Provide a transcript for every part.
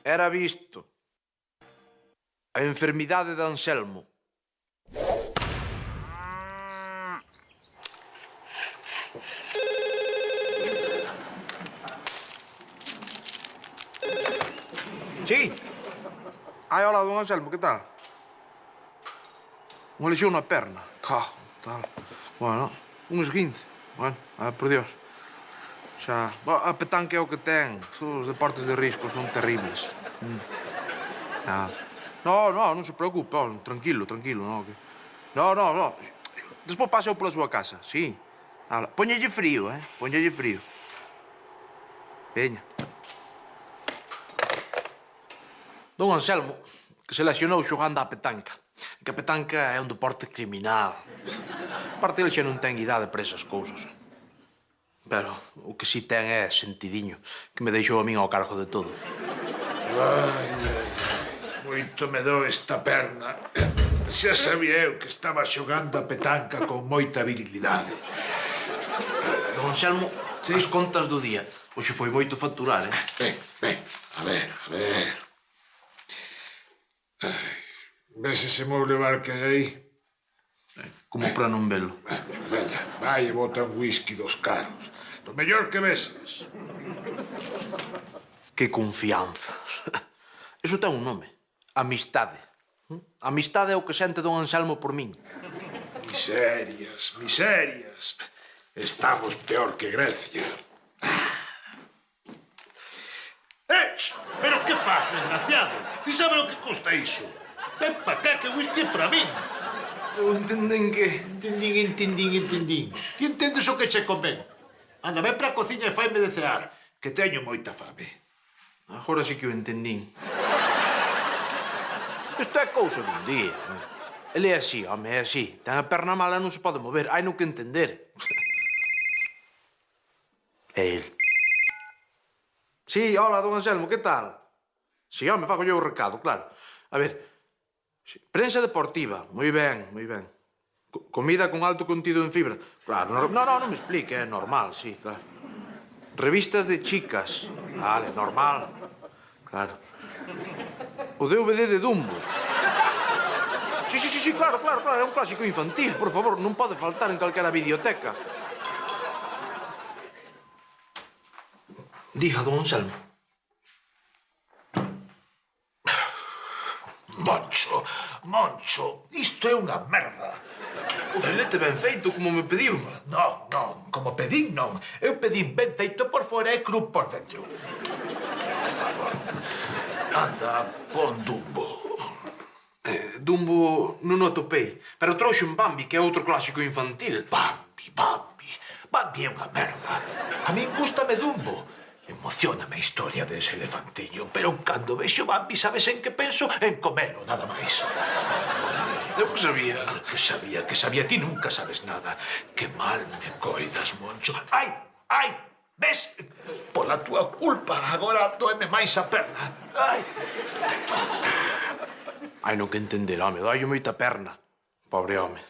Era visto. A enfermidade de Anselmo. Sí. Ai, hola, don Anselmo, que tal? Unha lesión na perna. Cajo, tal. Bueno, un esguince. Bueno, por Dios. Xa, a petanca é o que ten. Os deportes de risco son terribles. Nada. No, non se preocupe, tranquilo, no. No. Despois paseo pola súa casa, sí. Póñelle frío, Póñelle frío. Veña. Don Anselmo, que se lesionou xogando á petanca. Que a petanca é un deporte criminal. Aparte, ele xa non ten idade para esas cousas. Pero o que si ten é sentidiño, que me deixou a min ao cargo de todo. Ai. Moito me dou esta perna. Xa sabía eu que estaba xogando a petanca con moita virilidade. Don Anselmo, as contas do día. Hoxe foi moito facturar, Ben, a ver. Ves ese mueble bar que hai aí? Como para non velo. Veña, vai e bota un whisky dos caros. Do mellor que veses. Que confianza. Eso ten un nome. Amistade. Amistade é o que sente don Anselmo por min. Miserias. Estamos peor que Grecia. Pero que pasa, desgraciado? Ti sabes o que custa iso? Ven pa cá que o whisky é para min. Eu entendín que... Entendín. Ti entendes o que che convén? Anda, ven para a cociña e faime de cear, que teño moita fame. Agora sí que o entendín. Isto é cousa dun día. Ele é así, home, é así. Ten a perna mala e non se pode mover. Hai no que entender. É ele. Sí, hola, don Anselmo, que tal? Sí, home, fago yo o recado, claro. A ver, prensa deportiva, moi ben. Comida con alto contido en fibra. Claro, non me explique, é normal, sí, claro. Revistas de chicas. Vale, normal. Claro. O DVD de Dumbo. Sí, claro, é un clásico infantil, por favor, non pode faltar en calquera videoteca. Diga, don Anselmo. Moncho, isto é unha merda. O filete ben feito, como me pediron. Non, como pedín non. Eu pedín ben feito por fora e cru por dentro. Por favor, anda, pon Dumbo. Dumbo non o topei, pero trouxe un Bambi, que é outro clásico infantil. Bambi é unha merda. A min gústame Dumbo. Emocióname a historia dese elefantiño, pero cando vexo Bambi, sabes en que penso? En comelo, nada máis. Eu que sabía. Que sabía. Ti nunca sabes nada. Que mal me coidas, Moncho. Ai! Ves? Pola túa culpa, agora doeme máis a perna. Ai! Hai non que entender, home, dói moita perna. Pobre home.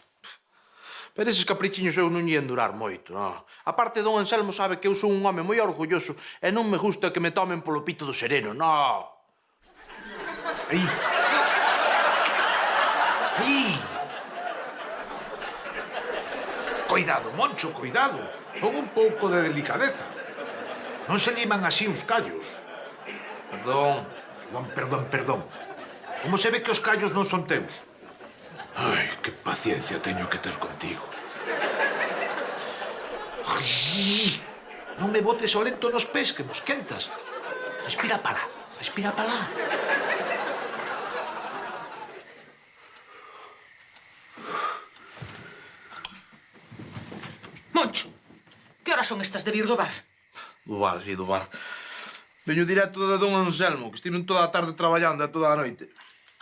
Pero eses caprichiños eu non lle durar moito, non. Aparte, don Anselmo sabe que eu sou un home moi orgulloso e non me gusta que me tomen polo pito do sereno, non. Aí. Coidado, Moncho, coidado. Pon un pouco de delicadeza. Non se liman así os callos. Perdón. Como se ve que os callos non son teus? Ai, que paciencia teño que ter contigo. Ai, non me botes o lento nos pés, que mos quentas. Respira para lá. Moncho, que horas son estas de vir do bar? Do bar. Veño directo de don Anselmo, que estiven toda a tarde traballando e toda a noite.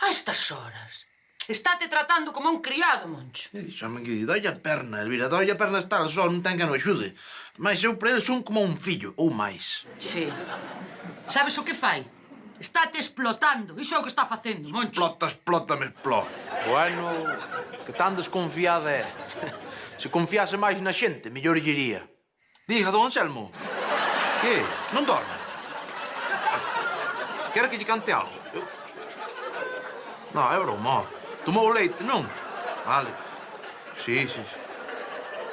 A estas horas? Estate tratando como un criado, Moncho. Díxame que dói a perna, Elvira, dói a perna está al sol, non ten que non axude. Mas eu para ele son como un fillo, ou máis. Sí. Sabes o que fai? Estate explotando, iso é o que está facendo, Moncho. Explota. Bueno, que tan desconfiada é. Se confiase máis na xente, mellor lle iría. Diga, don Anselmo. Que? Non dorme? Quere que lle cante algo? Non, é broma. Tomou o leite, non? Vale. Sí.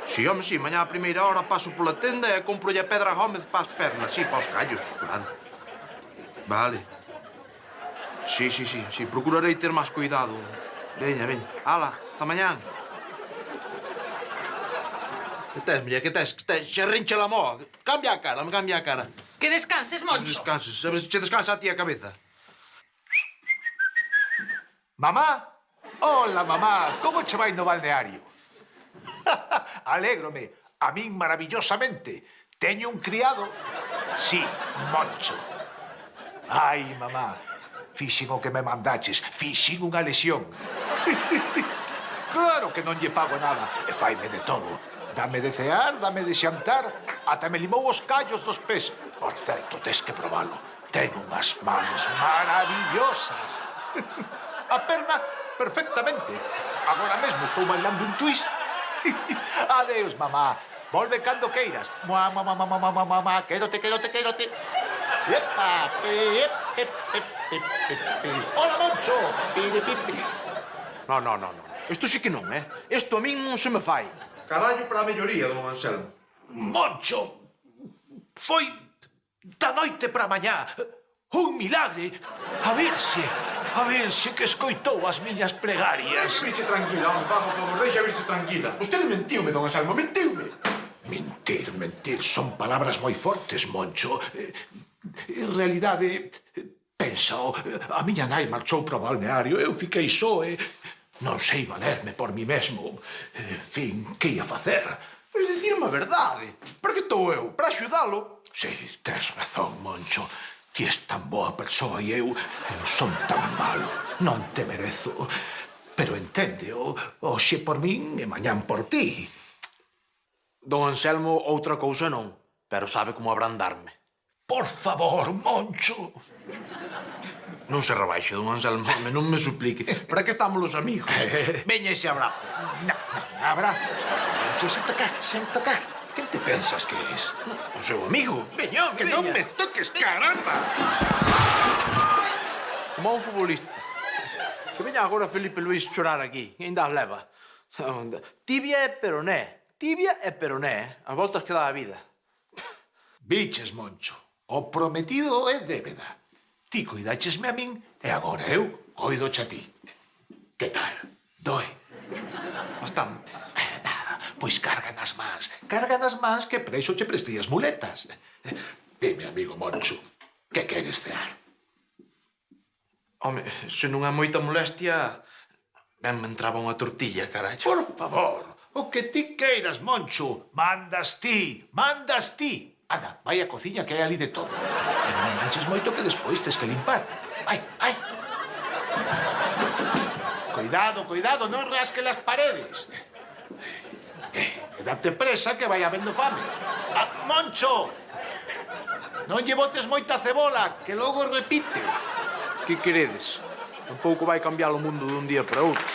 Sí, home, sí. Mañá a primeira hora paso pola tenda e compro a Pedra Gómez para as pernas. Sí, para os callos, claro. Vale. Sí. Procurarei ter máis cuidado. Veña. Ala, ata mañán. Que tes, muller? Que tes? Xa rincha la moa. Cambia a cara. Que descanses, Moncho. Descanses. Se descansa a ti a cabeza. Mamá? Hola, mamá. Como che vai no balneario? Alégrome. A min maravillosamente. Teño un criado. Sí, Moncho. Ai, mamá. Fixen o que me mandaches. Fixen unha lesión. Claro que non lle pago nada. E faime de todo. Dame de cear, dame de xantar. Ata me limou os callos dos pés. Por certo, tes que probalo. Ten unhas mans maravillosas. A perna, perfectamente. Agora mesmo estou bailando un twist. Adeus, mamá. Volve cando queiras. Mamá, quérote. Epa, Hola, Moncho. Non. Isto sí que non, Isto a min non se me fai. Carallo para a melloría, don Anselmo. Moncho, foi da noite para mañá. Un milagre. A verse que escoitou as miñas plegarias. Virse tranquila, home, por favor, deixa virse tranquila. Vostede mentiume, don Anselmo, mentiume. Mentir, son palabras moi fortes, Moncho. En realidade, pénsao, a miña nai marchou para o balneario, eu fiquei só e non sei valerme por mí mesmo. En fin, que ia facer? Pois dicirme a verdade. Para que estou eu? Para axudalo. Sí, tes razón, Moncho. Ti és tan boa persoa e eu son tan malo. Non te merezo. Pero enténdeo, hoxe por min e mañán por ti. Don Anselmo, outra cousa non, pero sabe como abrandarme. Por favor, Moncho. Non se rebaixe, don Anselmo, non me suplique. Para que estamos os amigos? Veña ese abrazo. Non, abrazos. Moncho, senta cá. Quen te pensas que és? O seu amigo. Veña, Que non me toques, caramba! Como un futbolista. Que veña agora Felipe Luís chorar aquí. Ainda as leva. Tibia e peroné. As voltas que dá a vida. Biches, Moncho. O prometido é débeda. Ti cuidáchesme a min e agora eu coidoche a ti. Que tal? Doe? Bastante. Nada, pois carga nas mans que preso che prestei as muletas. Dime, amigo Moncho, que queres cear? Home, se non é moita molestia, ben me entraba unha tortilla, carallo. Por favor, o que ti queiras, Moncho. Mandas ti. Anda, vai á cociña que hai ali de todo. E non manches moito que despois tes que limpar. Vai. Cuidado, non rasque las paredes. E date presa que vai habendo fame. Moncho! Non lle botes moita cebola, que logo repite. Que queredes? Tampouco vai cambiar o mundo dun día para outro.